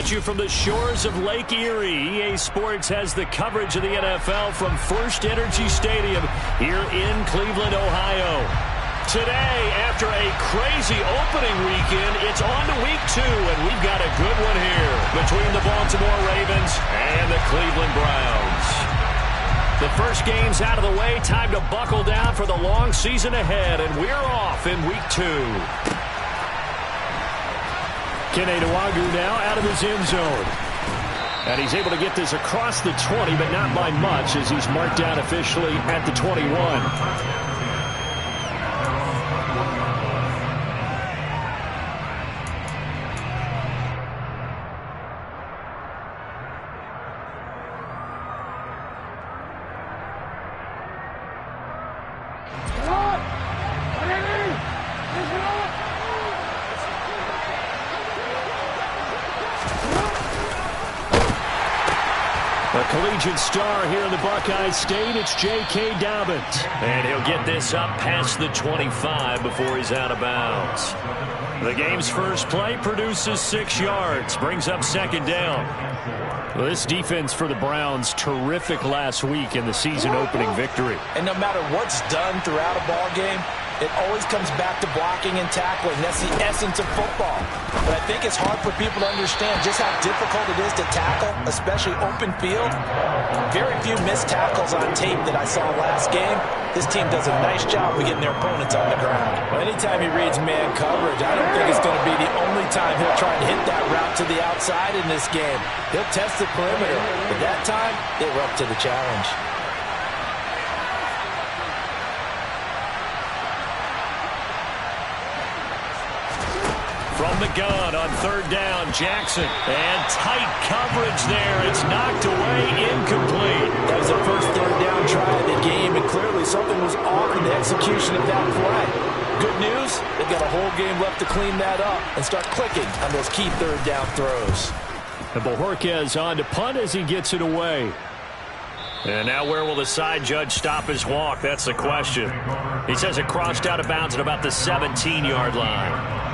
at you from the shores of Lake Erie. EA Sports has the coverage of the NFL from First Energy Stadium here in Cleveland, Ohio. Today, after a crazy opening weekend, it's on to week 2, and we've got a good one here between the Baltimore Ravens and the Cleveland Browns. The first game's out of the way. Time to buckle down for the long season ahead, and we're off in week 2. Kene Nwangwu now out of his end zone. And he's able to get this across the 20, but not by much, as he's marked down officially at the 21. Collegiate star here in the Buckeye State, it's J.K. Dobbins. And he'll get this up past the 25 before he's out of bounds. The game's first play produces 6 yards, brings up second down. Well, this defense for the Browns, terrific last week in the season-opening victory. And no matter what's done throughout a ball game, it always comes back to blocking and tackling. That's the essence of football. But I think it's hard for people to understand just how difficult it is to tackle, especially open field. Very few missed tackles on tape that I saw last game. This team does a nice job of getting their opponents on the ground. Well, anytime he reads man coverage, I don't think it's going to be the only time he'll try to hit that route to the outside in this game. He'll test the perimeter, but that time, they were up to the challenge. From the gun on third down, Jackson. And tight coverage there. It's knocked away, incomplete. That was the first third down try of the game, and clearly something was off in the execution of that play. Good news, they've got a whole game left to clean that up and start clicking on those key third down throws. And Bojorquez on to punt as he gets it away. And now where will the side judge stop his walk? That's the question. He says it crossed out of bounds at about the 17-yard line.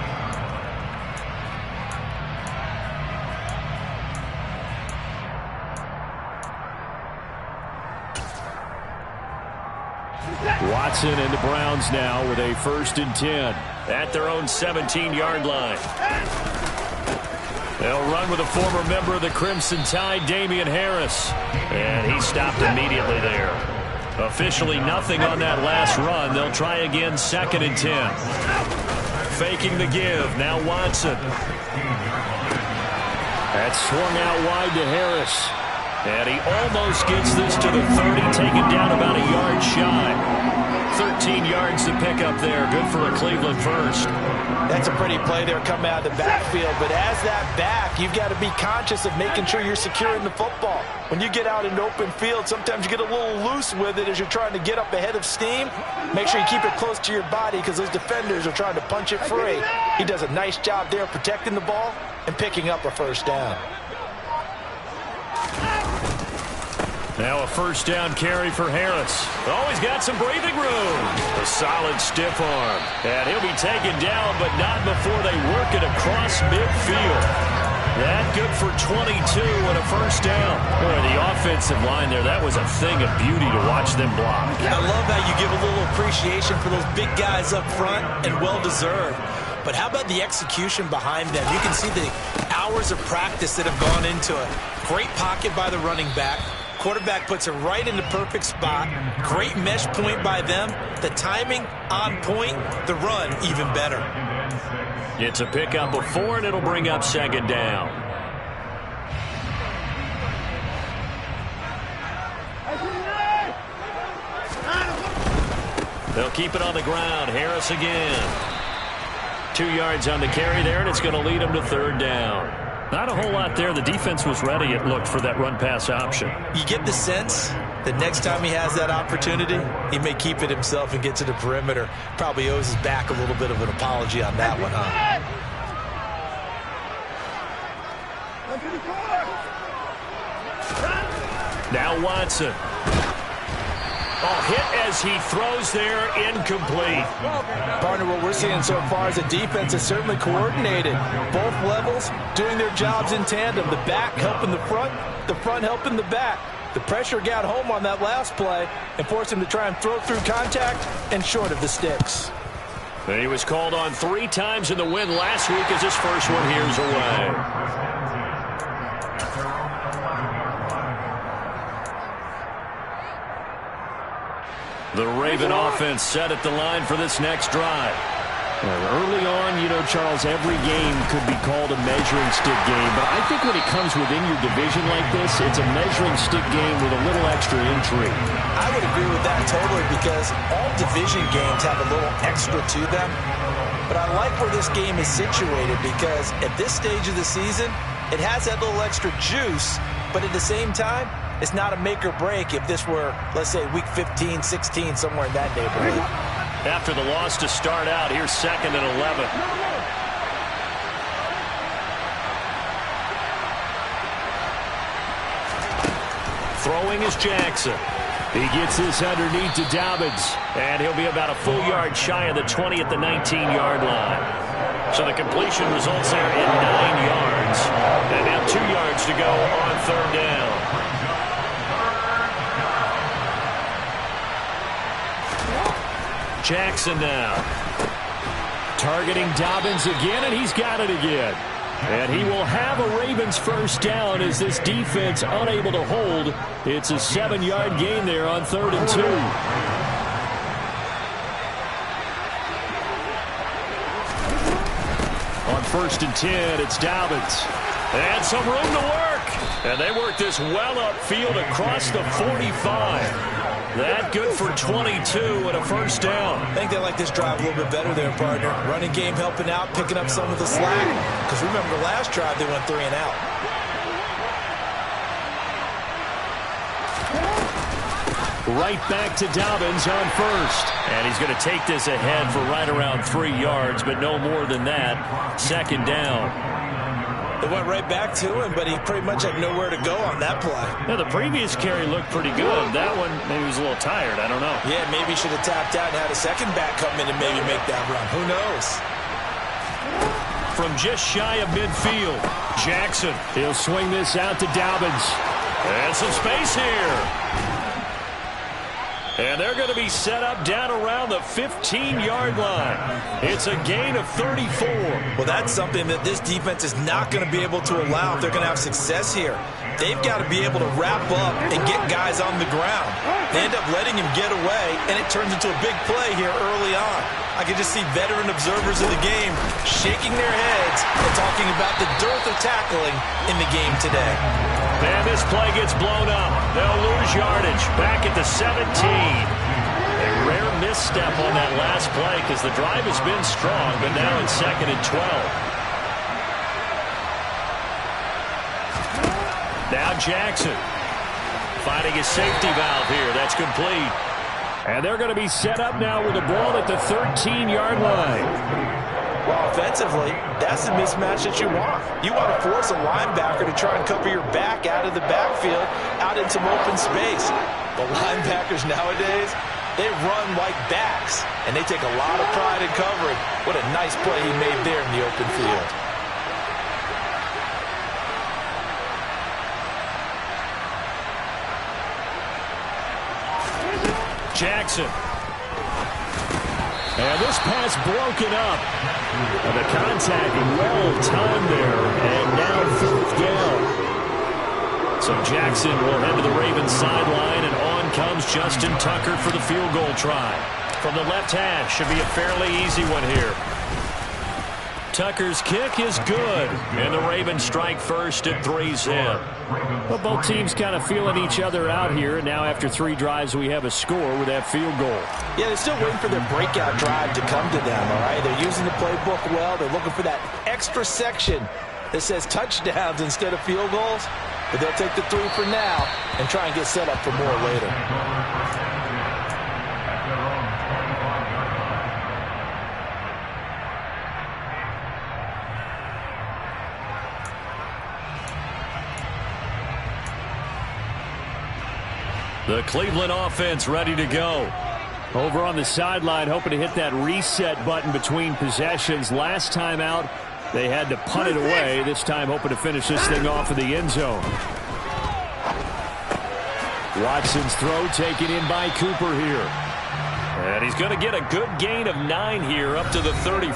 Watson and the Browns now with a 1st and 10 at their own 17-yard line. They'll run with a former member of the Crimson Tide, Damian Harris. And he stopped immediately there. Officially nothing on that last run. They'll try again, 2nd and 10. Faking the give. Now Watson. That's swung out wide to Harris. And he almost gets this to the 30, taken down about a yard shy. 13 yards to pick up there. Good for a Cleveland first. That's a pretty play there coming out of the backfield. But as that back, you've got to be conscious of making sure you're securing the football. When you get out in open field, sometimes you get a little loose with it as you're trying to get up ahead of steam. Make sure you keep it close to your body because those defenders are trying to punch it free. He does a nice job there protecting the ball and picking up a first down. Now a 1st down carry for Harris. Oh, he's got some breathing room. A solid stiff arm. And he'll be taken down, but not before they work it across midfield. That good for 22 and a 1st down. Boy, the offensive line there, that was a thing of beauty to watch them block. I love how you give a little appreciation for those big guys up front, and well-deserved. But how about the execution behind them? You can see the hours of practice that have gone into it. Great pocket by the running back. Quarterback puts it right in the perfect spot. Great mesh point by them. The timing on point. The run even better. It's a pickup of 4, and it'll bring up 2nd down. They'll keep it on the ground. Harris again. 2 yards on the carry there, and it's going to lead them to 3rd down. Not a whole lot there. The defense was ready, it looked, for that run-pass option. You get the sense that next time he has that opportunity, he may keep it himself and get to the perimeter. Probably owes his back a little bit of an apology on that one, huh? Now Watson. Oh, hit as he throws there, incomplete. Partner, what we're seeing so far is the defense is certainly coordinated. Both levels doing their jobs in tandem. The back helping the front helping the back. The pressure got home on that last play and forced him to try and throw through contact and short of the sticks. And he was called on 3 times in the win last week as his first one here's away. The Raven offense set at the line for this next drive. Early on, you know, Charles, every game could be called a measuring stick game. But I think when it comes within your division like this, it's a measuring stick game with a little extra intrigue. I would agree with that totally because all division games have a little extra to them. But I like where this game is situated because at this stage of the season, it has that little extra juice. But at the same time, it's not a make or break if this were, let's say, week 15, 16, somewhere in that neighborhood. After the loss to start out, here's 2nd and 11. Throwing is Jackson. He gets this underneath to Dobbins, and he'll be about a full yard shy of the 20 at the 19-yard line. So the completion results there in 9 yards. And now 2 yards to go on 3rd down. Jackson now. Targeting Dobbins again, and he's got it again. And he will have a Ravens first down as this defense unable to hold. It's a 7-yard gain there on 3rd and 2. On 1st and 10, it's Dobbins. And some room to work. And they work this well upfield across the 45. That good for 22 and a first down. I think they like this drive a little bit better there, partner. Running game helping out, picking up some of the slack. Because remember, the last drive they went 3 and out. Right back to Dobbins on 1st. And he's going to take this ahead for right around 3 yards, but no more than that. 2nd down. They went right back to him, but he pretty much had nowhere to go on that play. Yeah, the previous carry looked pretty good. That one, maybe he was a little tired. I don't know. Yeah, maybe he should have tapped out and had a second back come in and maybe make that run. Who knows? From just shy of midfield, Jackson. He'll swing this out to Dobbins. And some space here. And they're going to be set up down around the 15-yard line. It's a gain of 34. Well, that's something that this defense is not going to be able to allow if they're going to have success here. They've got to be able to wrap up and get guys on the ground. They end up letting him get away, and it turns into a big play here early on. I can just see veteran observers of the game shaking their heads and talking about the dearth of tackling in the game today. And this play gets blown up. They'll lose yardage back at the 17. A rare misstep on that last play because the drive has been strong, but now it's 2nd and 12. Now Jackson finding his safety valve here. That's complete. And they're going to be set up now with the ball at the 13-yard line. Well, offensively, that's the mismatch that you want. You want to force a linebacker to try and cover your back out of the backfield, out in some open space. But linebackers nowadays, they run like backs, and they take a lot of pride in covering. What a nice play he made there in the open field. Jackson. And this pass broken up. And the contact well timed there. And now 4th down. So Jackson will head to the Ravens sideline, and on comes Justin Tucker for the field goal try. From the left hash, should be a fairly easy one here. Tucker's kick is good, and the Ravens strike first at 3's in. Well, both teams kind of feeling each other out here, and now after 3 drives, we have a score with that field goal. Yeah, they're still waiting for their breakout drive to come to them, all right? They're using the playbook well. They're looking for that extra section that says touchdowns instead of field goals, but they'll take the 3 for now and try and get set up for more later. The Cleveland offense ready to go. Over on the sideline, hoping to hit that reset button between possessions. Last time out, they had to punt it away. This time, hoping to finish this thing off in the end zone. Watson's throw taken in by Cooper here. And he's going to get a good gain of 9 here up to the 34. 3-0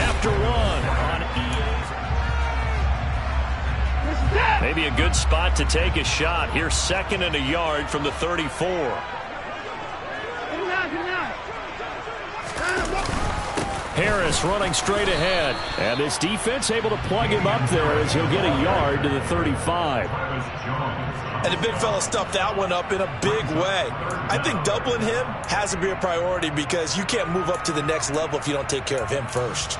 after one on EA's. Maybe a good spot to take a shot. Here's 2nd and a yard from the 34. Harris running straight ahead. And this defense able to plug him up there as he'll get a yard to the 35. And the big fella stuffed that one up in a big way. I think doubling him has to be a priority because you can't move up to the next level if you don't take care of him first.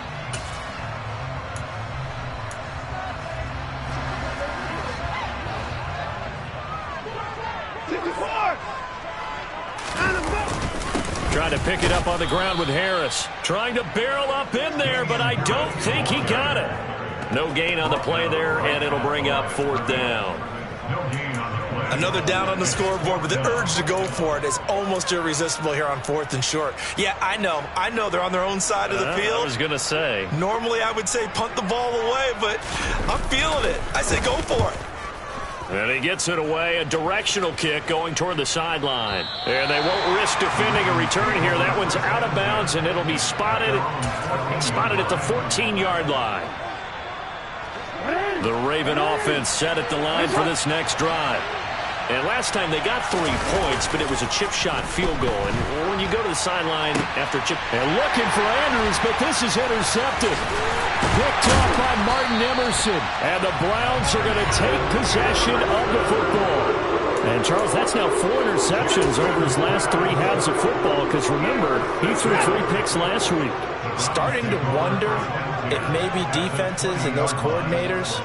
Trying to pick it up on the ground with Harris. Trying to barrel up in there, but I don't think he got it. No gain on the play there, and it'll bring up 4th down. Another down on the scoreboard, but the urge to go for it is almost irresistible here on 4th and short. Yeah, I know they're on their own side of the field. I was going to say. Normally I would say punt the ball away, but I'm feeling it. I say go for it. And he gets it away, a directional kick going toward the sideline. And they won't risk defending a return here. That one's out of bounds, and it'll be spotted at the 14-yard line. The Raven offense set at the line for this next drive. And last time they got 3 points, but it was a chip shot field goal. And when you go to the sideline after chip... And looking for Andrews, but this is intercepted. Picked off by Martin Emerson. And the Browns are going to take possession of the football. And, Charles, that's now 4 interceptions over his last 3 halves of football. Because, remember, he threw 3 picks last week. Starting to wonder if maybe defenses and those coordinators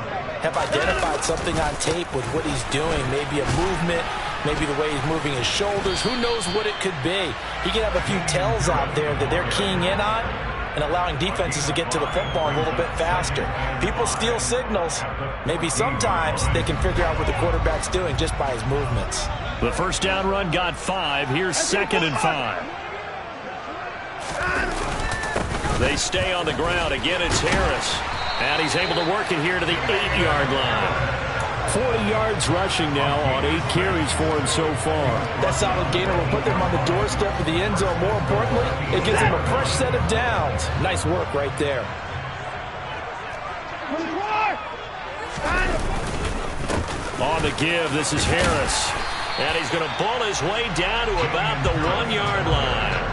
have identified something on tape with what he's doing. Maybe a movement, maybe the way he's moving his shoulders. Who knows what it could be? He can have a few tells out there that they're keying in on and allowing defenses to get to the football a little bit faster. People steal signals. Maybe sometimes they can figure out what the quarterback's doing just by his movements. The first down run got 5. Here's 2nd and 5. They stay on the ground. Again, it's Harris. And he's able to work it here to the 8-yard line. 40 yards rushing now on 8 carries for him so far. That solid gainer will put them on the doorstep of the end zone. More importantly, it gives them a fresh set of downs. Nice work right there. On the give, this is Harris. And he's going to bull his way down to about the 1-yard line.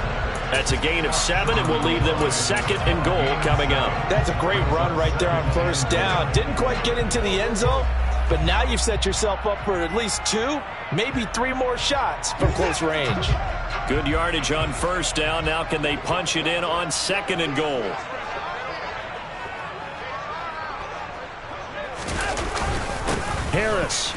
That's a gain of 7, and will leave them with 2nd and goal coming up. That's a great run right there on first down. Didn't quite get into the end zone, but now you've set yourself up for at least 2, maybe 3 more shots from close range. Good yardage on first down. Now can they punch it in on 2nd and goal? Harris.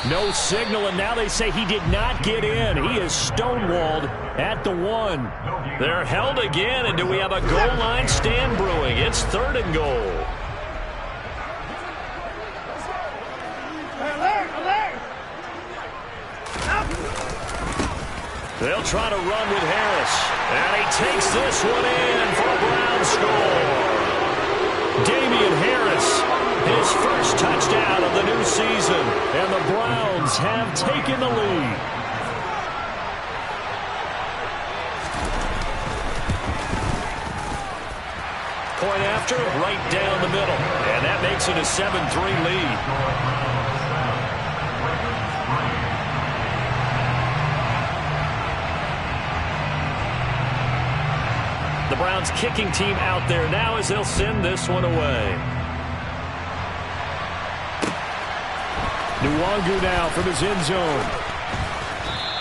No signal, and now they say he did not get in. He is stonewalled at the 1. They're held again, and do we have a goal line stand brewing? It's 3rd and goal. They'll try to run with Harris, and he takes this one in for a Brown score. Damian Harris, his first touchdown of the new season, and the Browns have taken the lead. Point after, right down the middle, and that makes it a 7-3 lead. The Browns kicking team out there now as they'll send this one away. Nwangu now from his end zone.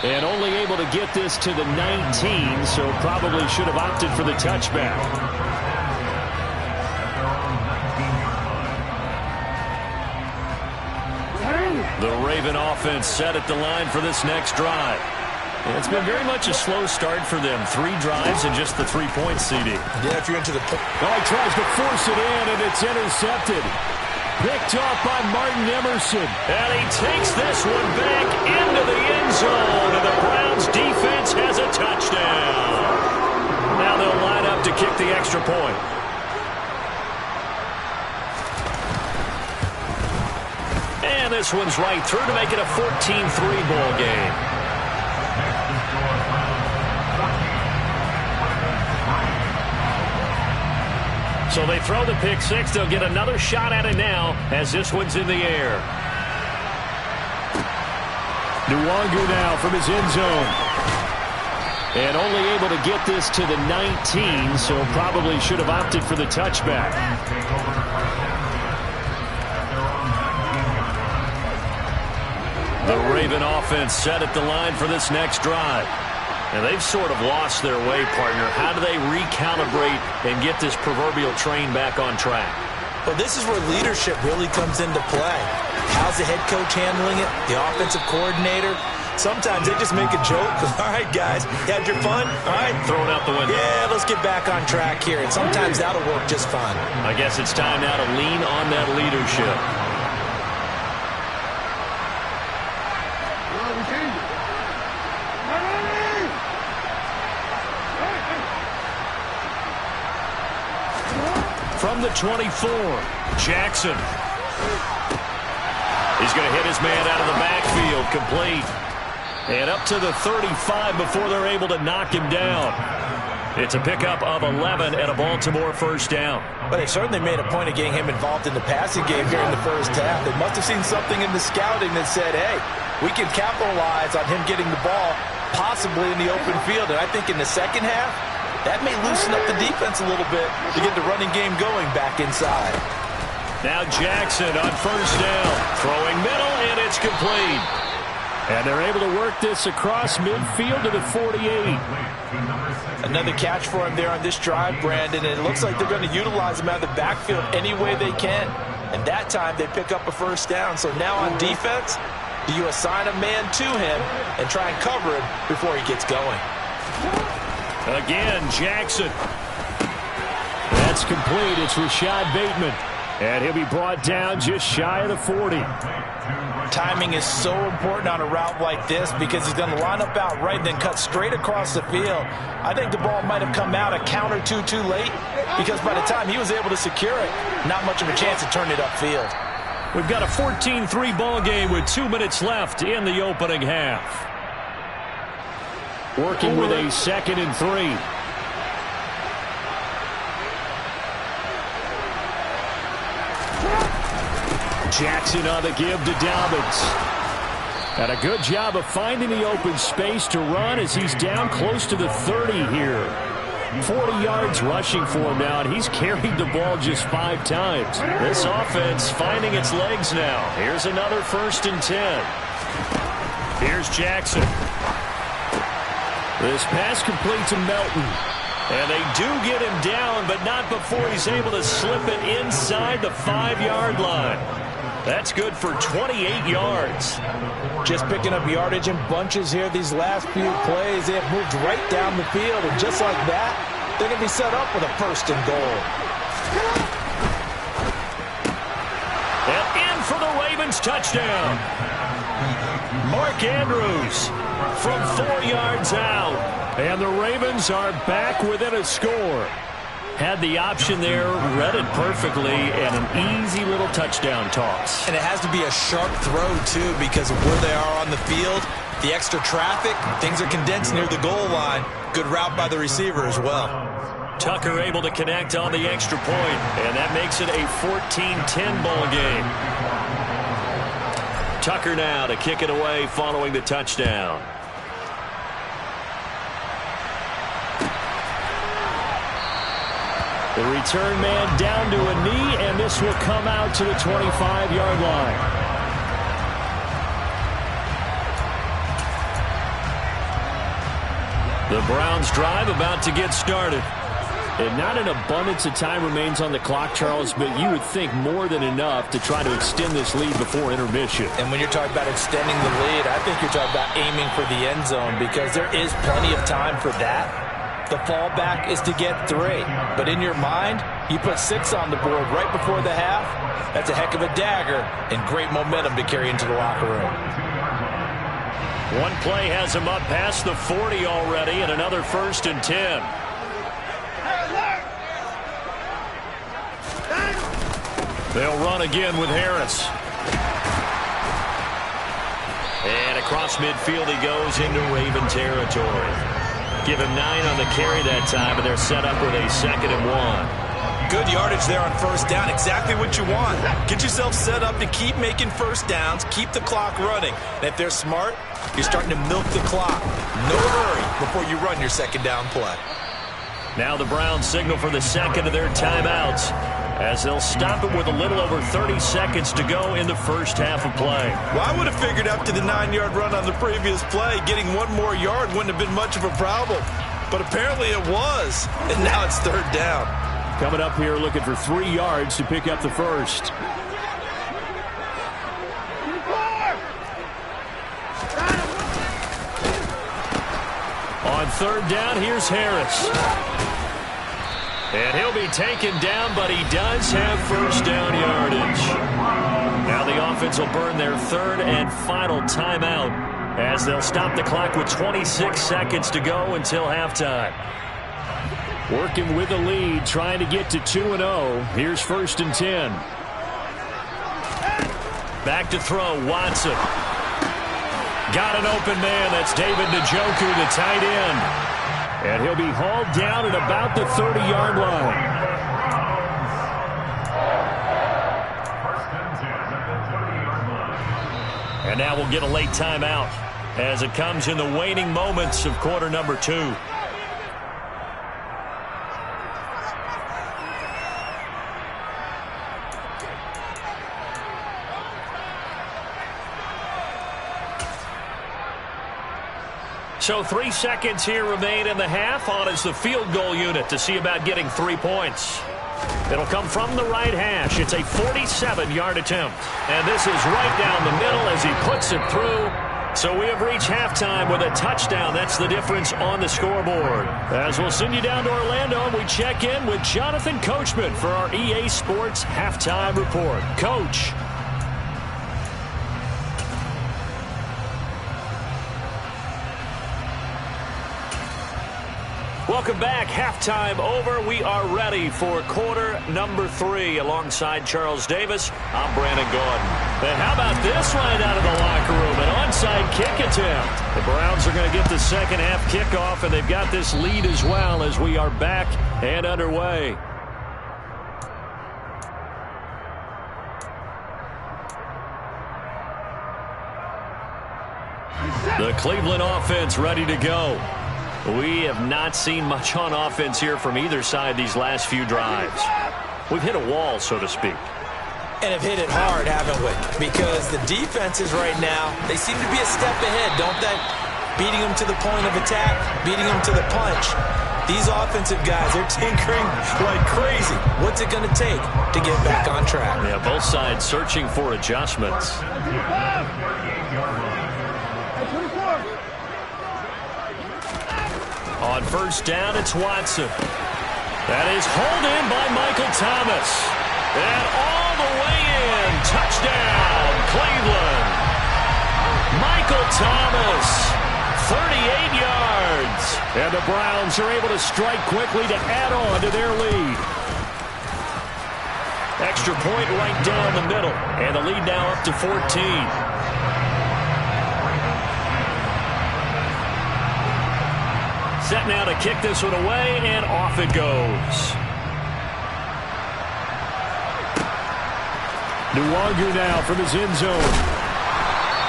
And only able to get this to the 19, so probably should have opted for the touchback. The Raven offense set at the line for this next drive. And it's been very much a slow start for them. 3 drives and just the 3-point CD. Yeah, if you're into the... Oh, he tries to force it in, and it's intercepted. Picked off by Martin Emerson. And he takes this one back into the end zone. And the Browns defense has a touchdown. Now they'll line up to kick the extra point. And this one's right through to make it a 14-3 ball game. So they throw the pick six. They'll get another shot at it now as this one's in the air. Nwangu now from his end zone. And only able to get this to the 19, so probably should have opted for the touchback. The Raven offense set at the line for this next drive. And they've sort of lost their way, partner. How do they recalibrate and get this proverbial train back on track? Well, this is where leadership really comes into play. How's the head coach handling it? The offensive coordinator? Sometimes they just make a joke. All right, guys, you had your fun? All right. Throw it out the window. Yeah, let's get back on track here. And sometimes that'll work just fine. I guess it's time now to lean on that leadership. From the 24, Jackson. He's going to hit his man out of the backfield, complete. And up to the 35 before they're able to knock him down. It's a pickup of 11 and a Baltimore first down. But they certainly made a point of getting him involved in the passing game here in the first half. They must have seen something in the scouting that said, hey, we can capitalize on him getting the ball possibly in the open field. And I think in the second half, that may loosen up the defense a little bit to get the running game going back inside. Now Jackson on first down. Throwing middle, and it's complete. And they're able to work this across midfield to the 48. Another catch for him there on this drive, Brandon. And it looks like they're going to utilize him out of the backfield any way they can. And that time they pick up a first down. So now on defense, do you assign a man to him and try and cover him before he gets going? Again, Jackson. That's complete. It's Rashad Bateman. And he'll be brought down just shy of the 40. Timing is so important on a route like this because he's going to line up out right and then cut straight across the field. I think the ball might have come out a count or two too late because by the time he was able to secure it, not much of a chance to turn it upfield. We've got a 14-3 ball game with 2 minutes left in the opening half. Working with a 2nd and 3. Jackson on the give to Dobbins. And a good job of finding the open space to run as he's down close to the 30 here. 40 yards rushing for him now, and he's carried the ball just 5 times. This offense finding its legs now. Here's another 1st and 10. Here's Jackson. This pass complete to Melton. And they do get him down, but not before he's able to slip it inside the 5-yard line. That's good for 28 yards. Just picking up yardage in bunches here these last few plays. They have moved right down the field, and just like that, they're going to be set up with a 1st and goal. And in for the Ravens touchdown. Mark Andrews from 4 yards out. And the Ravens are back within a score. Had the option there, read it perfectly, and an easy little touchdown toss. And it has to be a sharp throw, too, because of where they are on the field. The extra traffic, things are condensed near the goal line. Good route by the receiver as well. Tucker able to connect on the extra point, and that makes it a 14-10 ball game. Tucker now to kick it away following the touchdown. The return man down to a knee, and this will come out to the 25-yard line. The Browns drive about to get started. And not an abundance of time remains on the clock, Charles, but you would think more than enough to try to extend this lead before intermission. And when you're talking about extending the lead, I think you're talking about aiming for the end zone because there is plenty of time for that. The fallback is to get 3. But in your mind, you put 6 on the board right before the half. That's a heck of a dagger and great momentum to carry into the locker room. One play has him up past the 40 already, and another 1st and 10. They'll run again with Harris. And across midfield he goes into Raven territory. Give him 9 on the carry that time, and they're set up with a 2nd and 1. Good yardage there on 1st down. Exactly what you want. Get yourself set up to keep making 1st downs, keep the clock running. And if they're smart, you're starting to milk the clock. No hurry before you run your 2nd down play. Now the Browns signal for the 2nd of their timeouts, as they'll stop it with a little over 30 seconds to go in the first half of play. Well, I would have figured after the 9-yard run on the previous play, getting 1 more yard wouldn't have been much of a problem. But apparently it was, and now it's 3rd down. Coming up here looking for 3 yards to pick up the first. On 3rd down, here's Harris. And he'll be taken down, but he does have 1st down yardage. Now the offense will burn their 3rd and final timeout, as they'll stop the clock with 26 seconds to go until halftime. Working with a lead, trying to get to 2-0. Here's 1st and 10. Back to throw, Watson. Got an open man. That's David Njoku, the tight end. And he'll be hauled down at about the 30-yard line. And now we'll get a late timeout as it comes in the waning moments of quarter number 2. So 3 seconds here remain in the half. On is the field goal unit to see about getting 3 points. It'll come from the right hash. It's a 47-yard attempt. And this is right down the middle as he puts it through. So we have reached halftime with a touchdown. That's the difference on the scoreboard. As we'll send you down to Orlando, we check in with Jonathan Coachman for our EA Sports Halftime Report. Coach. Welcome back. Halftime over. We are ready for quarter number 3. Alongside Charles Davis, I'm Brandon Gordon. And how about this right out of the locker room? An onside kick attempt. The Browns are going to get the second half kickoff, and they've got this lead as well as we are back and underway. The Cleveland offense ready to go. We have not seen much on offense here from either side these last few drives. We've hit a wall, so to speak. And have hit it hard, haven't we? Because the defenses right now, they seem to be a step ahead, don't they? Beating them to the point of attack, beating them to the punch. These offensive guys, they're tinkering like crazy. What's it going to take to get back on track? Yeah, both sides searching for adjustments. On first down, it's Watson. That is hauled in by Michael Thomas. And all the way in. Touchdown, Cleveland. Michael Thomas, 38 yards. And the Browns are able to strike quickly to add on to their lead. Extra point right down the middle. And the lead now up to 14. Set now to kick this one away, and off it goes. Nwogu now from his end zone.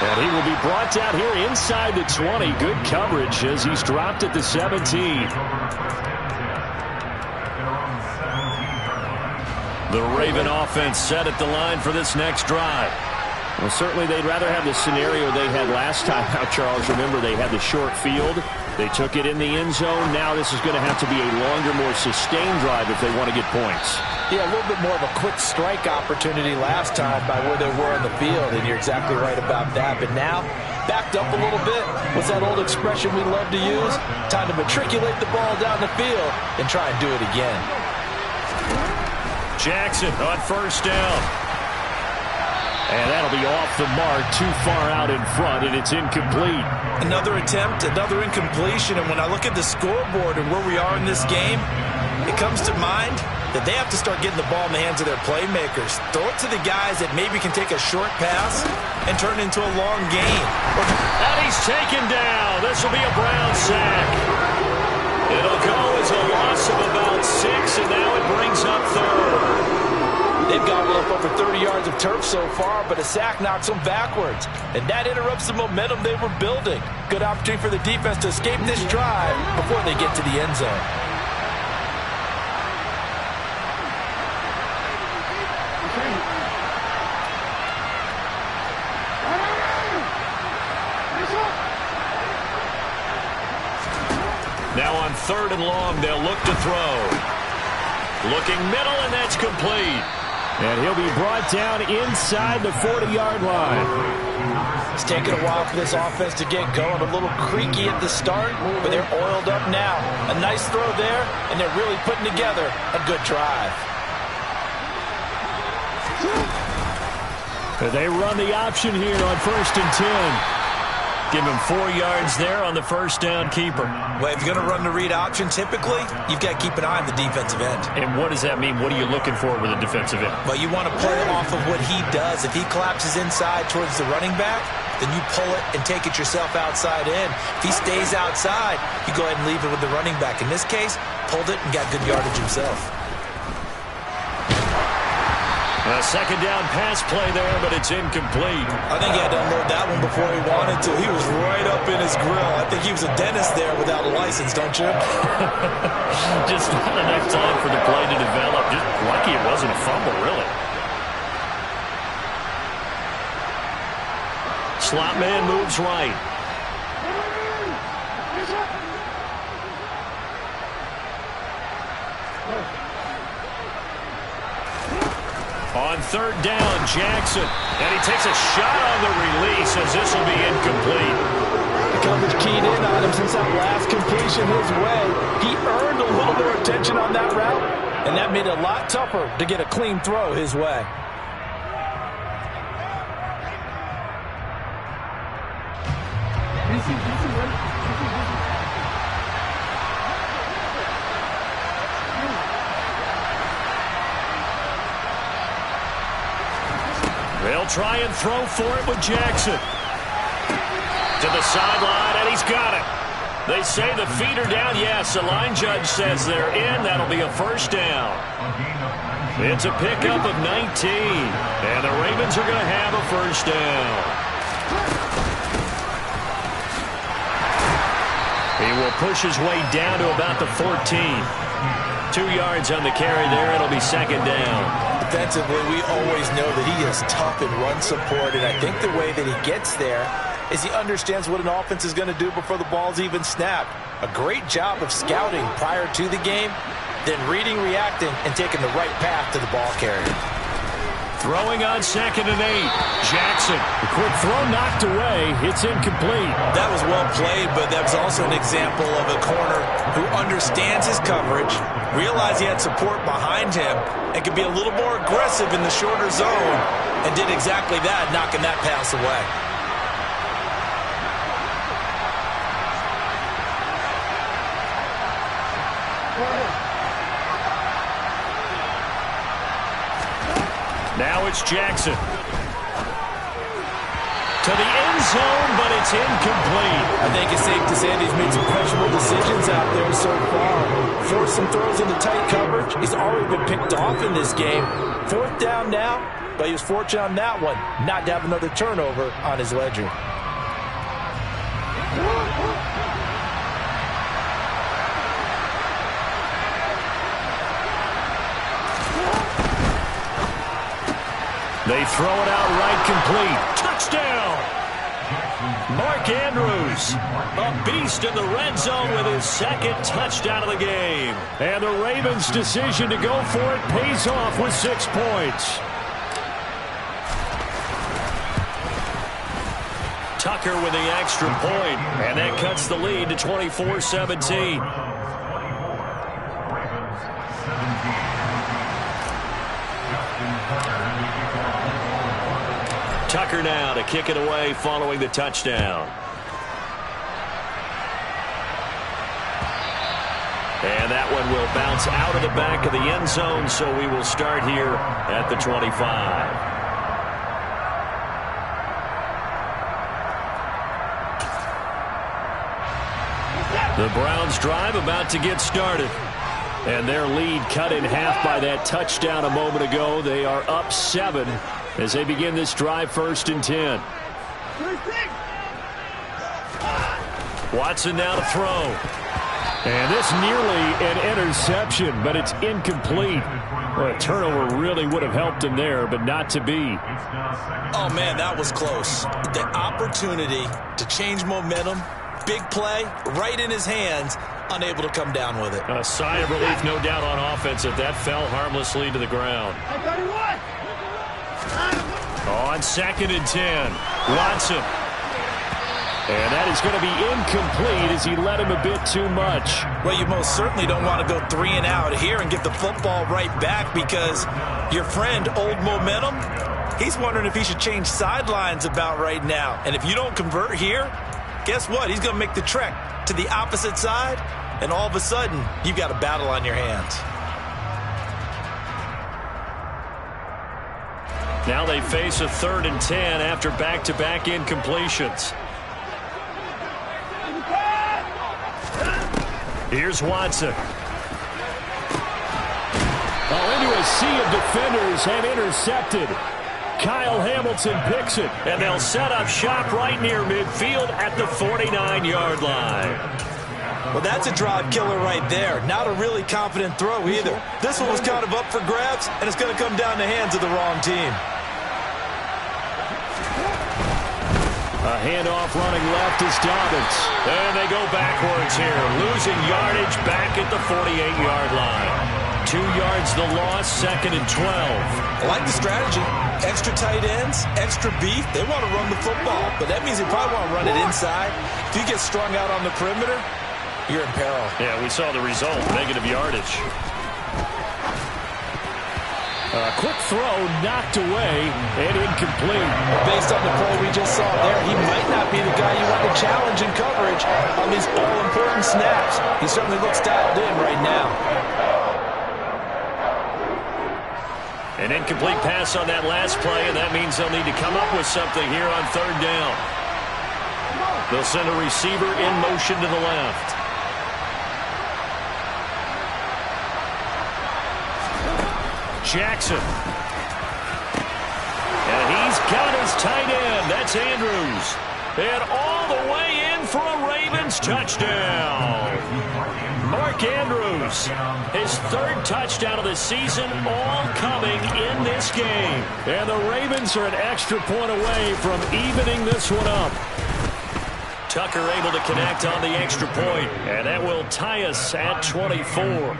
And he will be brought down here inside the 20. Good coverage as he's dropped at the 17. The Raven offense set at the line for this next drive. Well, certainly they'd rather have the scenario they had last time out, Charles. Remember, they had the short field. They took it in the end zone. Now this is going to have to be a longer, more sustained drive if they want to get points. Yeah, a little bit more of a quick strike opportunity last time by where they were on the field, and you're exactly right about that. But now backed up a little bit. What's that old expression we love to use? Time to matriculate the ball down the field and try and do it again. Jackson on first down. And that'll be off the mark, too far out in front, and it's incomplete. Another attempt, another incompletion, and when I look at the scoreboard and where we are in this game, it comes to mind that they have to start getting the ball in the hands of their playmakers. Throw it to the guys that maybe can take a short pass and turn it into a long gain. And he's taken down. This will be a Brown sack. It'll go as a loss of about 6, and now it brings up third. They've gobbled up over 30 yards of turf so far, but a sack knocks them backwards. And that interrupts the momentum they were building. Good opportunity for the defense to escape this drive before they get to the end zone. Now on 3rd and long, they'll look to throw. Looking middle, and that's complete. And he'll be brought down inside the 40-yard line. It's taken a while for this offense to get going. A little creaky at the start, but they're oiled up now. A nice throw there, and they're really putting together a good drive. They run the option here on 1st and 10. Give him 4 yards there on the first down keeper. Well, if you're going to run the read option, typically, you've got to keep an eye on the defensive end. And what does that mean? What are you looking for with a defensive end? Well, you want to play off of what he does. If he collapses inside towards the running back, then you pull it and take it yourself outside in. If he stays outside, you go ahead and leave it with the running back. In this case, pulled it and got good yardage himself. A second down pass play there, but it's incomplete. I think he had to unload that one before he wanted to. He was right up in his grill. I think he was a dentist there without a license, don't you? Just not enough time for the play to develop. Just lucky it wasn't a fumble, really. Slot man moves right. On 3rd down, Jackson. And he takes a shot on the release as this will be incomplete. The coverage keyed in on him since that last completion his way. He earned a little more attention on that route, and that made it a lot tougher to get a clean throw his way. They'll try and throw for it with Jackson. To the sideline, and he's got it. They say the feet are down. Yes, the line judge says they're in. That'll be a first down. It's a pickup of 19. And the Ravens are going to have a first down. He will push his way down to about the 14. 2 yards on the carry there. It'll be second down. Defensively, we always know that he is tough in run support, and I think the way that he gets there is he understands what an offense is going to do before the ball's even snapped. A great job of scouting prior to the game, then reading, reacting, and taking the right path to the ball carrier. Throwing on 2nd and 8. Jackson. The quick throw knocked away. It's incomplete. That was well played, but that was also an example of a corner who understands his coverage, realized he had support behind him, and could be a little more aggressive in the shorter zone, and did exactly that, knocking that pass away. Now it's Jackson. To the end zone, but it's incomplete. I think it's safe to say that he's made some questionable decisions out there so far. Forced some throws into tight coverage. He's already been picked off in this game. 4th down now, but he was fortunate on that one not to have another turnover on his ledger. They throw it out right, complete. Touchdown! Mark Andrews, a beast in the red zone with his 2nd touchdown of the game. And the Ravens' decision to go for it pays off with 6 points. Tucker with the extra point, and that cuts the lead to 24-17. Tucker now to kick it away following the touchdown. And that one will bounce out of the back of the end zone, so we will start here at the 25. The Browns drive about to get started. And their lead cut in half by that touchdown a moment ago. They are up 7 as they begin this drive, 1st and 10. Watson now to throw. And this nearly an interception, but it's incomplete. Well, a turnover really would have helped him there, but not to be. Oh, man, that was close. The opportunity to change momentum, big play, right in his hands, unable to come down with it. A sigh of relief, no doubt, on offense if that fell harmlessly to the ground. On 2nd and 10, Watson. And that is going to be incomplete as he led him a bit too much. Well, you most certainly don't want to go 3 and out here and get the football right back, because your friend, Old Momentum, he's wondering if he should change sidelines about right now. And if you don't convert here, guess what? He's going to make the trek to the opposite side, and all of a sudden, you've got a battle on your hands. Now they face a 3rd and 10 after back-to-back incompletions. Here's Watson. Into a sea of defenders and intercepted. Kyle Hamilton picks it. And they'll set up shop right near midfield at the 49-yard line. Well, that's a drive killer right there. Not a really confident throw either. This one was kind of up for grabs, and it's going to come down the hands of the wrong team. A handoff running left is Dobbins. And they go backwards here, losing yardage back at the 48-yard line. 2 yards the loss, 2nd and 12. I like the strategy. Extra tight ends, extra beef. They want to run the football, but that means they probably want to run it inside. If you get strung out on the perimeter, you're in peril. Yeah, we saw the result, negative yardage. A quick throw knocked away and incomplete. Based on the play we just saw there, he might not be the guy you want to challenge in coverage on these all-important snaps. He certainly looks dialed in right now. An incomplete pass on that last play, and that means they'll need to come up with something here on 3rd down. They'll send a receiver in motion to the left. Jackson. And he's got his tight end. That's Andrews. And all the way in for a Ravens touchdown. Mark Andrews, his 3rd touchdown of the season, all coming in this game. And the Ravens are an extra point away from evening this one up. Tucker able to connect on the extra point, and that will tie us at 24.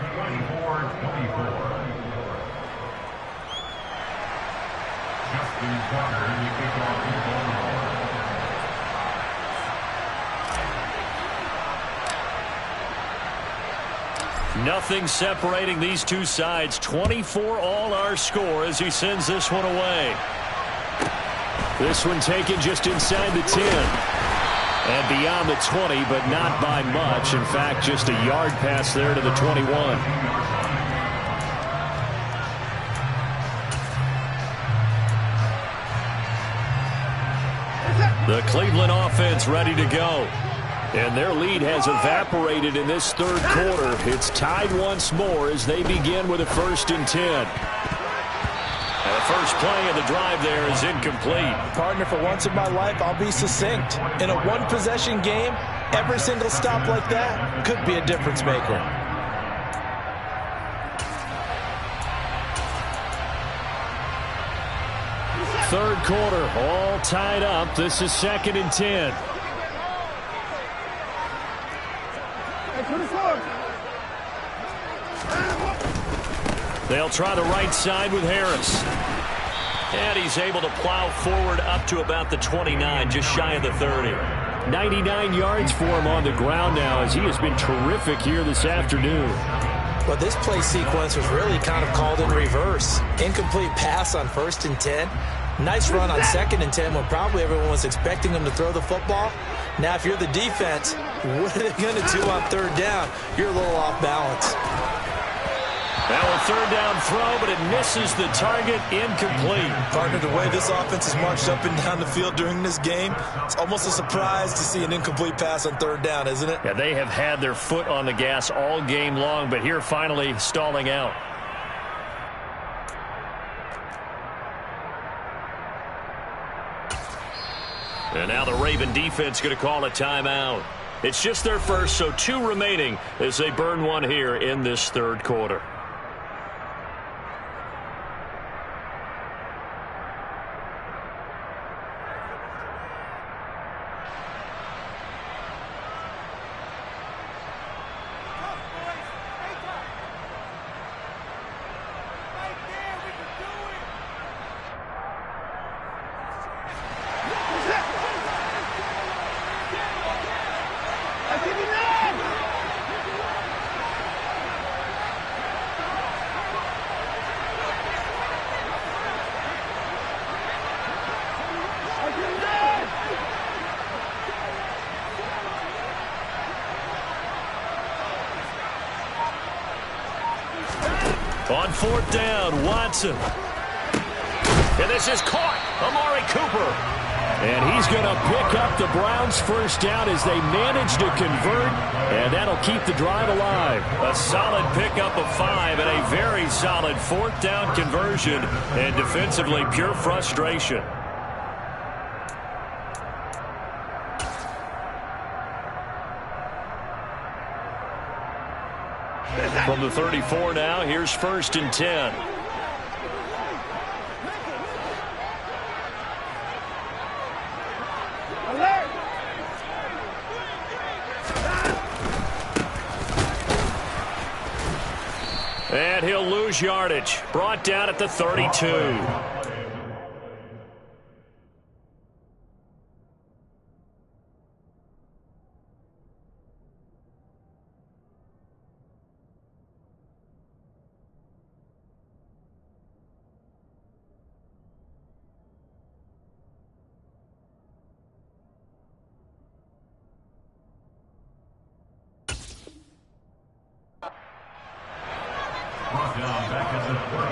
Nothing separating these two sides. 24 all our score as he sends this one away. This one taken just inside the 10. And beyond the 20, but not by much. In fact, just a yard pass there to the 21. The Cleveland offense ready to go. And their lead has evaporated in this 3rd quarter. It's tied once more as they begin with a 1st and 10. And the first play of the drive there is incomplete. Partner, for once in my life, I'll be succinct. In a one-possession game, every single stop like that could be a difference maker. Third quarter, all tied up. This is 2nd and 10. They'll try the right side with Harris. And he's able to plow forward up to about the 29, just shy of the 30. 99 yards for him on the ground now, as he has been terrific here this afternoon. Well, this play sequence was really kind of called in reverse. Incomplete pass on 1st and 10. Nice run on 2nd and 10 when probably everyone was expecting him to throw the football. Now, if you're the defense, what are they going to do on 3rd down? You're a little off balance. Now a 3rd down throw, but it misses the target, incomplete. Partner, the way this offense has marched up and down the field during this game, it's almost a surprise to see an incomplete pass on 3rd down, isn't it? Yeah, they have had their foot on the gas all game long, but here finally stalling out. And now the Raven defense going to call a timeout. It's just their first, so 2 remaining as they burn one here in this 3rd quarter. On 4th down, Watson. And this is caught. Amari Cooper. And he's going to pick up the Browns' 1st down as they manage to convert, and that'll keep the drive alive. A solid pickup of 5 and a very solid 4th down conversion, and defensively pure frustration. From the 34 now, here's 1st and 10. And he'll lose yardage. Brought down at the 32. Back at the 32.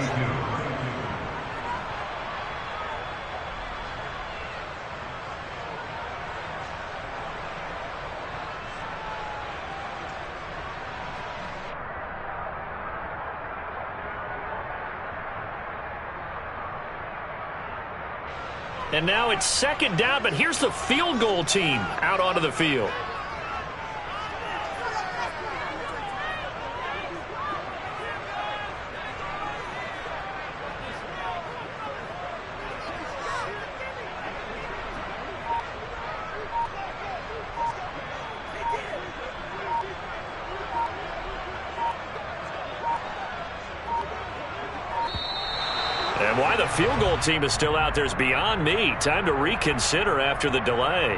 And now it's 2nd down, but here's the field goal team out onto the field. And why the field goal team is still out there is beyond me. Time to reconsider after the delay.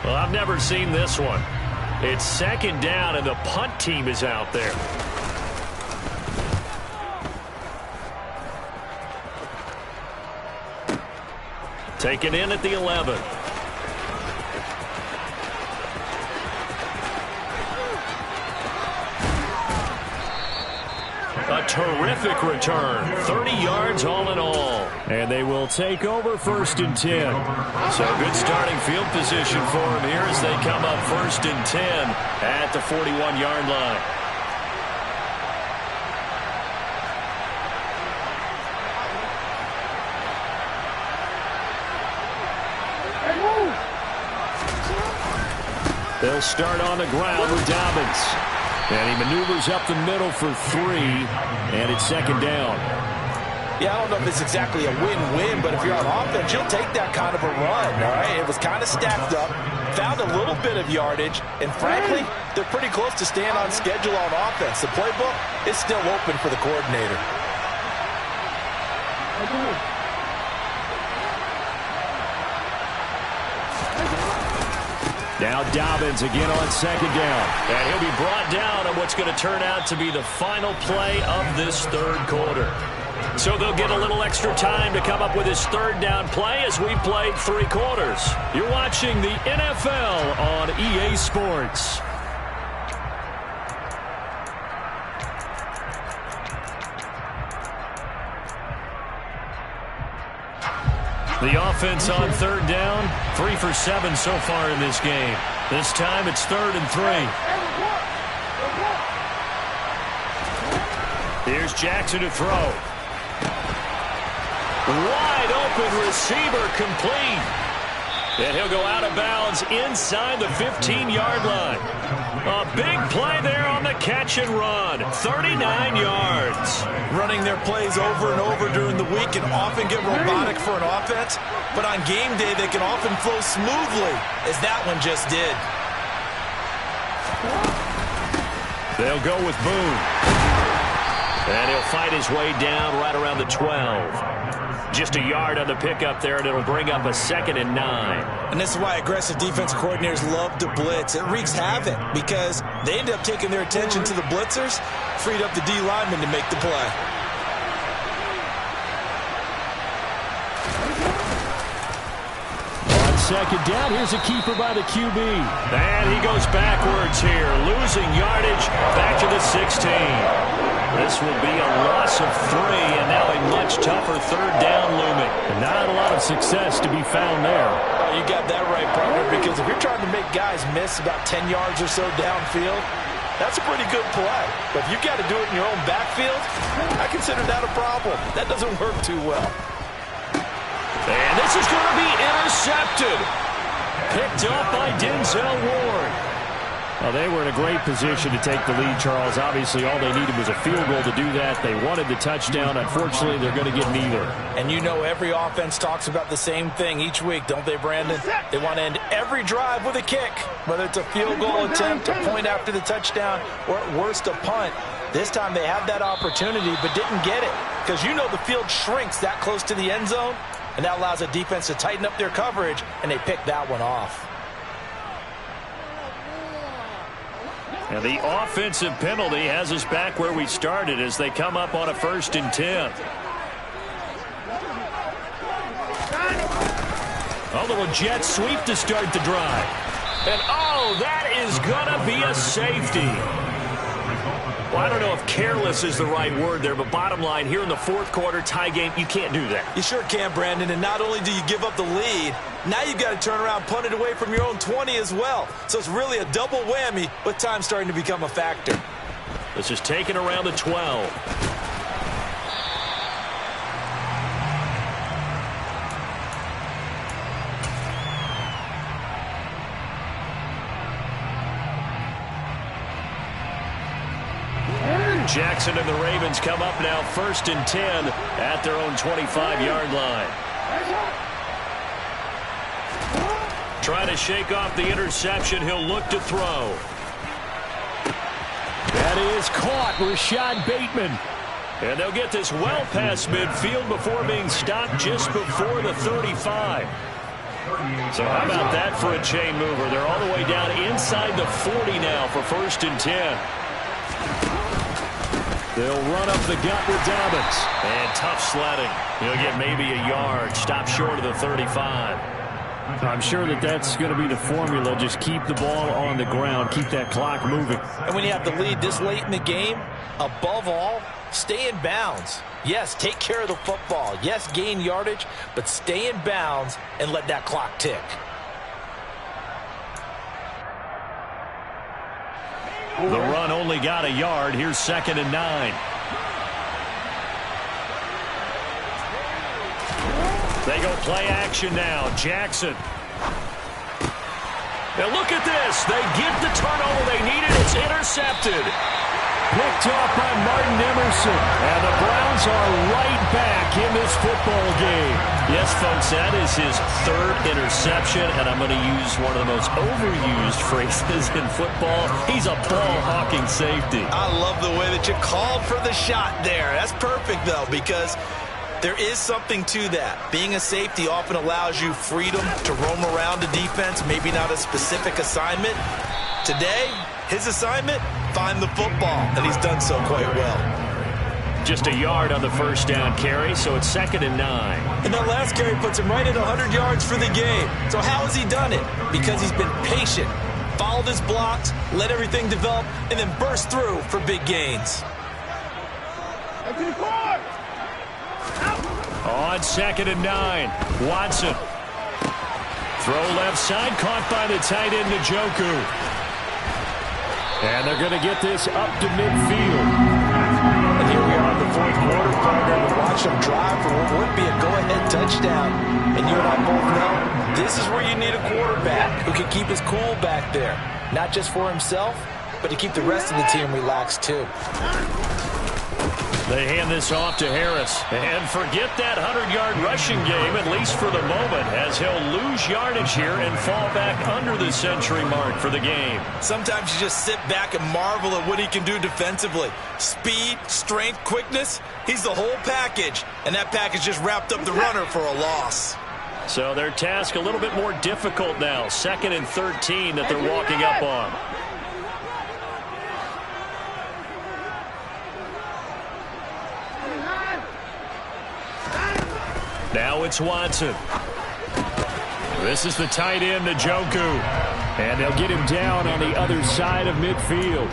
Well, I've never seen this one. It's 2nd down, and the punt team is out there. Taken in at the 11. A terrific return. 30 yards all in all. And they will take over 1st and 10. So good starting field position for them here as they come up 1st and 10 at the 41-yard line. They'll start on the ground with Dobbins. And he maneuvers up the middle for 3, and it's second down. Yeah, I don't know if it's exactly a win-win, but if you're on offense, you'll take that kind of a run, all right? It was kind of stacked up, found a little bit of yardage, and frankly, they're pretty close to staying on schedule on offense. The playbook is still open for the coordinator. Now Dobbins again on second down. And he'll be brought down on what's going to turn out to be the final play of this third quarter. So they'll get a little extra time to come up with his third down play as we played 3 quarters. You're watching the NFL on EA Sports. The offense on third down, 3 for 7 so far in this game. This time it's 3rd and 3. Here's Jackson to throw. Wide open receiver complete. And he'll go out of bounds inside the 15-yard line. A big play there on the catch and run. 39 yards. Running their plays over and over during the week can often get robotic for an offense, but on game day they can often flow smoothly, as that one just did. They'll go with Boone. And he'll fight his way down right around the 12. Just a yard on the pickup there, and it'll bring up a 2nd and 9. And this is why aggressive defense coordinators love to blitz. It wreaks havoc because they end up taking their attention to the blitzers, freed up the D lineman to make the play. On second down, here's a keeper by the QB. And he goes backwards here, losing yardage back to the 16. This will be a loss of 3, and now a much tougher third down looming. Not a lot of success to be found there. Oh, you got that right, partner, because if you're trying to make guys miss about 10 yards or so downfield, that's a pretty good play. But if you've got to do it in your own backfield, I consider that a problem. That doesn't work too well. And this is going to be intercepted. Picked up by Denzel Ward. Well, they were in a great position to take the lead, Charles. Obviously, all they needed was a field goal to do that. They wanted the touchdown. Unfortunately, they're going to get neither. And you know every offense talks about the same thing each week, don't they, Brandon? They want to end every drive with a kick, whether it's a field goal attempt, a point after the touchdown, or at worst, a punt. This time they had that opportunity but didn't get it because you know the field shrinks that close to the end zone, and that allows the defense to tighten up their coverage, and they pick that one off. And the offensive penalty has us back where we started as they come up on a 1st and 10. A little jet sweep to start the drive. And, oh, that is going to be a safety. Well, I don't know if careless is the right word there, but bottom line, here in the 4th quarter, tie game, you can't do that. You sure can, Brandon, and not only do you give up the lead, now you've got to turn around, punt it away from your own 20 as well. So it's really a double whammy with time starting to become a factor. This is taken around the 12. Jackson and the Ravens come up now 1st and 10 at their own 25-yard line. Trying to shake off the interception. He'll look to throw. That is caught. Rashad Bateman. And they'll get this well past midfield before being stopped just before the 35. So how about that for a chain mover? They're all the way down inside the 40 now for 1st and 10. They'll run up the gut with Dobbins. And tough sledding. He'll get maybe a yard. Stop short of the 35. I'm sure that that's going to be the formula. Just keep the ball on the ground. Keep that clock moving. And when you have the lead this late in the game, above all, stay in bounds. Yes, take care of the football. Yes, gain yardage, but stay in bounds and let that clock tick. The run only got a yard. Here's 2nd and 9. They go play action now. Jackson. And look at this. They get the turnover they needed. It's intercepted. Picked off by Martin Emerson. And the Browns are right back in this football game. Yes, folks, that is his third interception, and I'm going to use one of the most overused phrases in football. He's a ball-hawking safety. I love the way that you called for the shot there. That's perfect, though, because there is something to that. Being a safety often allows you freedom to roam around the defense, maybe not a specific assignment. Today, his assignment, find the football, and he's done so quite well. Just a yard on the first down carry, so it's 2nd and 9. And that last carry puts him right at 100 yards for the game. So how has he done it? Because he's been patient, followed his blocks, let everything develop, and then burst through for big gains. On 2nd and 9, Watson. Throw left side, caught by the tight end, Njoku. And they're going to get this up to midfield. And here we are in the fourth quarter, partner, to watch them drive for what would be a go-ahead touchdown. And you and I both know this is where you need a quarterback who can keep his cool back there. Not just for himself, but to keep the rest of the team relaxed too. They hand this off to Harris. And forget that 100-yard rushing game, at least for the moment, as he'll lose yardage here and fall back under the century mark for the game. Sometimes you just sit back and marvel at what he can do defensively. Speed, strength, quickness, he's the whole package. And that package just wrapped up the runner for a loss. So their task a little bit more difficult now. 2nd and 13 that they're walking up on. Now it's Watson. This is the tight end, Njoku. And they'll get him down on the other side of midfield.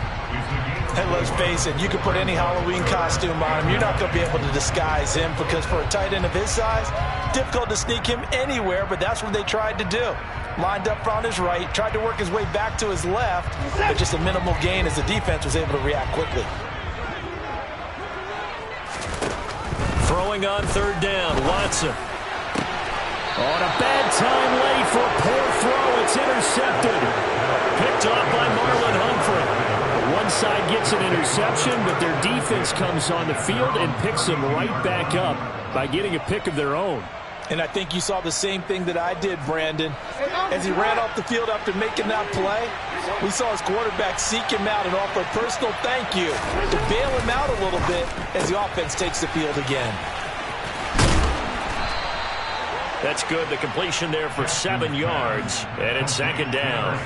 And let's face it, you can put any Halloween costume on him. You're not going to be able to disguise him because for a tight end of his size, difficult to sneak him anywhere, but that's what they tried to do. Lined up on his right, tried to work his way back to his left, but just a minimal gain as the defense was able to react quickly. Throwing on 3rd down, Watson. On a bad time late for a poor throw. It's intercepted. Picked off by Marlon Humphrey. One side gets an interception, but their defense comes on the field and picks them right back up by getting a pick of their own. And I think you saw the same thing that I did, Brandon. As he ran off the field after making that play, we saw his quarterback seek him out and offer a personal thank you to bail him out a little bit as the offense takes the field again. That's good. The completion there for 7 yards, and it's 2nd down.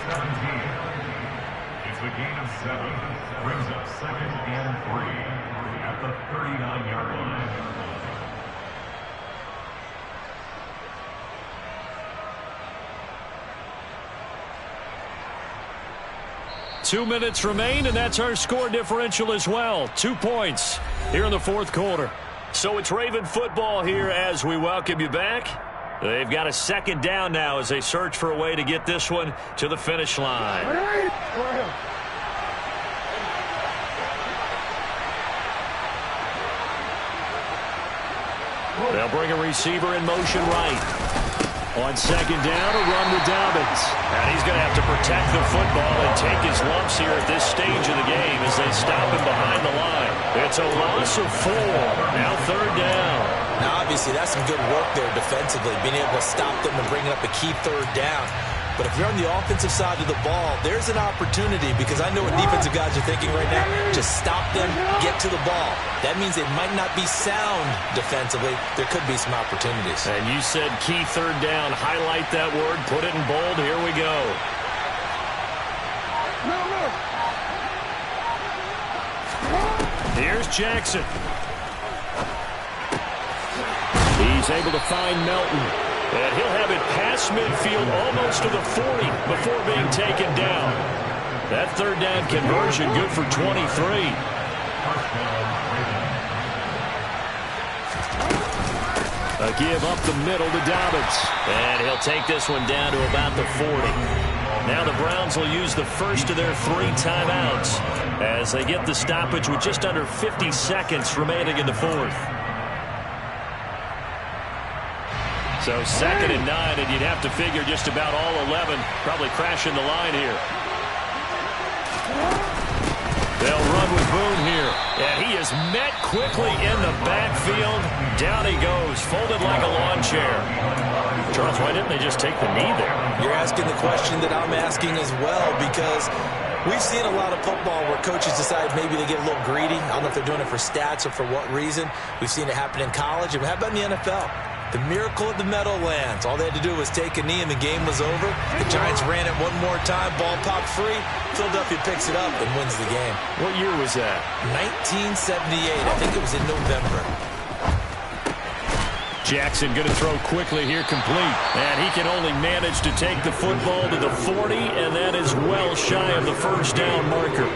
It's a gain of 7. Brings up 2nd and 3 at the 39-yard line. 2 minutes remain, and that's our score differential as well. 2 points here in the fourth quarter. So it's Raven football here as we welcome you back. They've got a 2nd down now as they search for a way to get this one to the finish line. They'll bring a receiver in motion right. On 2nd down, a run with Dobbins. And he's going to have to protect the football and take his lumps here at this stage of the game as they stop him behind the line. It's a loss of 4. Now 3rd down. Now, obviously, that's some good work there defensively, being able to stop them and bringing up a key 3rd down. But if you're on the offensive side of the ball, there's an opportunity because I know what defensive guys are thinking right now. Just stop them, get to the ball. That means they might not be sound defensively. There could be some opportunities. And you said key 3rd down. Highlight that word. Put it in bold. Here we go. Here's Jackson. He's able to find Melton. And he'll have it past midfield almost to the 40 before being taken down. That 3rd down conversion good for 23. A give up the middle to Dobbins. And he'll take this one down to about the 40. Now the Browns will use the first of their 3 timeouts as they get the stoppage with just under 50 seconds remaining in the 4th. So 2nd and 9, and you'd have to figure just about all 11 probably crashing the line here. They'll run with Boone here. And he is met quickly in the backfield. Down he goes, folded like a lawn chair. Charles, why didn't they just take the knee there? You're asking the question that I'm asking as well, because we've seen a lot of football where coaches decide maybe they get a little greedy. I don't know if they're doing it for stats or for what reason. We've seen it happen in college. And how about in the NFL? The miracle of the Meadowlands. All they had to do was take a knee and the game was over. The Giants ran it one more time. Ball popped free. Philadelphia picks it up and wins the game. What year was that? 1978. I think it was in November. Jackson going to throw quickly here, complete. And he can only manage to take the football to the 40, and that is well shy of the first down marker.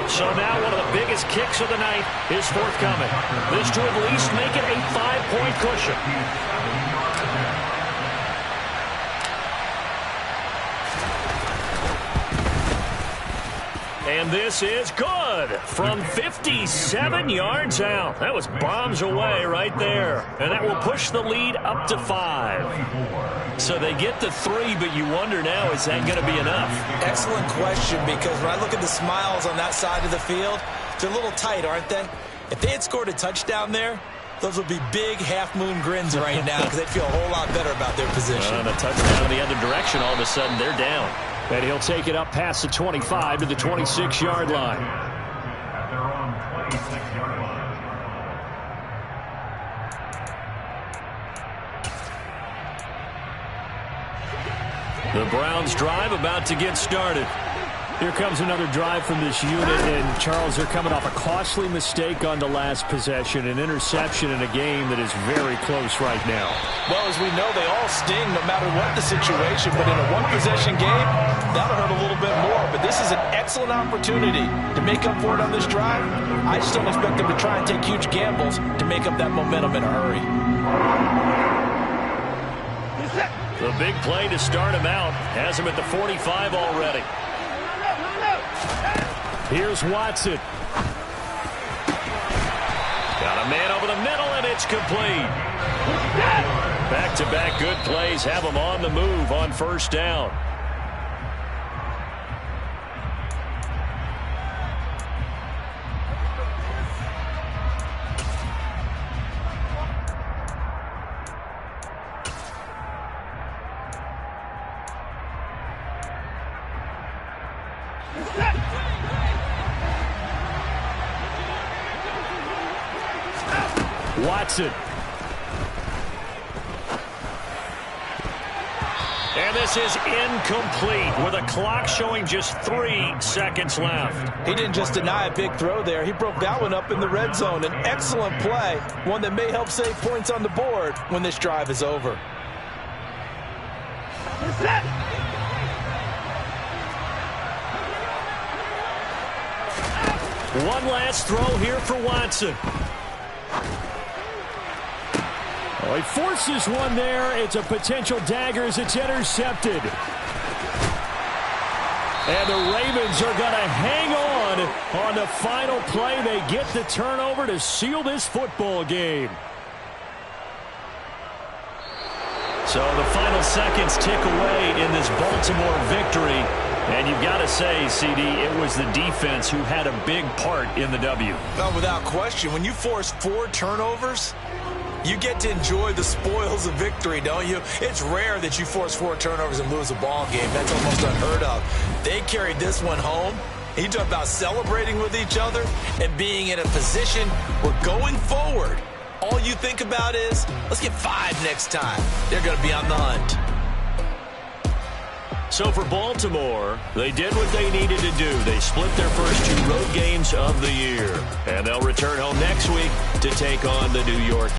So now one of the biggest kicks of the night is forthcoming. This to at least make it a 5-point cushion. And this is good from 57 yards out. That was bombs away right there. And that will push the lead up to 5. So they get the 3, but you wonder now, is that going to be enough? Excellent question, because when I look at the smiles on that side of the field, they're a little tight, aren't they? If they had scored a touchdown there, those would be big half-moon grins right now because they'd feel a whole lot better about their position. And a touchdown in the other direction, all of a sudden they're down. And he'll take it up past the 25 to the 26-yard line. At their own 26-yard line. The Browns drive about to get started. Here comes another drive from this unit, and Charles, they're coming off a costly mistake on the last possession, an interception in a game that is very close right now. Well, as we know, they all sting no matter what the situation, but in a one-possession game, that'll hurt a little bit more. But this is an excellent opportunity to make up for it on this drive. I just don't expect them to try and take huge gambles to make up that momentum in a hurry. The big play to start him out has him at the 45 already. Here's Watson. Got a man over the middle, and it's complete. Back-to-back good plays have him on the move on first down. Watson. And this is incomplete with a clock showing just 3 seconds left. He didn't just deny a big throw there. He broke that one up in the red zone. An excellent play, one that may help save points on the board when this drive is over. One last throw here for Watson. Oh, he forces one there. It's a potential dagger as it's intercepted. And the Ravens are going to hang on the final play. They get the turnover to seal this football game. So the final seconds tick away in this Baltimore victory. And you've got to say, CD, it was the defense who had a big part in the W. No, without question. When you force 4 turnovers, you get to enjoy the spoils of victory, don't you? It's rare that you force 4 turnovers and lose a ball game. That's almost unheard of. They carried this one home. You talk about celebrating with each other and being in a position where going forward, all you think about is, let's get 5 next time. They're going to be on the hunt. So for Baltimore, they did what they needed to do. They split their first 2 road games of the year. And they'll return home next week to take on the New York